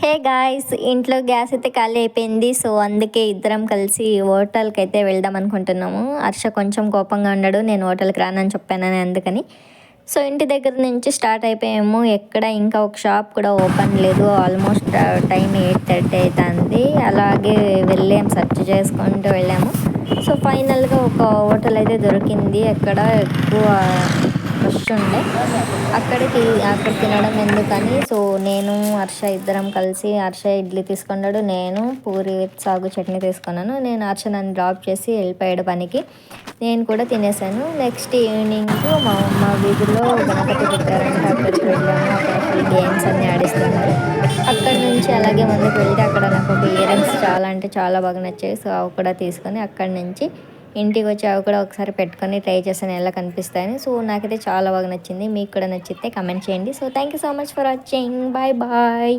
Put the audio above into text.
Hey guys, ఇంట్లో gas అయితే ఖాళీ అయిపోయింది. సో అందుకే ఇద్దరం కలిసి హోటల్కి అయితే వెళ్దాం అనుకుంటున్నాము. హర్ష కొంచెం కోపంగా ఉన్నాడు, నేను హోటల్కి రానని చెప్పానని, అందుకని. సో ఇంటి దగ్గర నుంచి స్టార్ట్ అయిపోయాము. ఎక్కడ ఇంకా ఒక షాప్ కూడా ఓపెన్ లేదు. ఆల్మోస్ట్ టైం 8:30 అవుతుంది. అలాగే వెళ్ళాము, సెర్చ్ చేసుకుంటూ వెళ్ళాము. సో ఫైనల్గా ఒక హోటల్ అయితే దొరికింది. అక్కడ ఎక్కువ రష్ ఉండే, అక్కడ తినడం ఎందుకని. సో నేను హర్ష ఇద్దరం కలిసి, హర్ష ఇడ్లీ తీసుకున్నాడు, నేను పూరి విత్ సాగు చట్నీ తీసుకున్నాను. నేను హర్ష నన్ను డ్రాప్ చేసి వెళ్ళిపోయాడు పనికి. నేను కూడా తినేసాను. నెక్స్ట్ ఈవినింగ్ మా వీధిలో గణపతి పెట్టారంటే అక్కడికి వెళ్ళాము. అక్కడ ఫుల్ గేమ్స్ అన్నీ ఆడిస్తున్నారు. అక్కడ నుంచి అలాగే ముందుకు వెళ్తే అక్కడ నాకు ఒక ఇయర్ రింగ్స్ చాలా అంటే చాలా బాగా నచ్చాయి. సో అవి కూడా తీసుకొని అక్కడి నుంచి ఇంటికి వచ్చి అవి కూడా ఒకసారి పెట్టుకొని ట్రై చేశాను ఎలా కనిపిస్తాయని. సో నాకైతే చాలా బాగా నచ్చింది. మీకు కూడా నచ్చితే కమెంట్ చేయండి. So thank you so much for watching. Bye bye.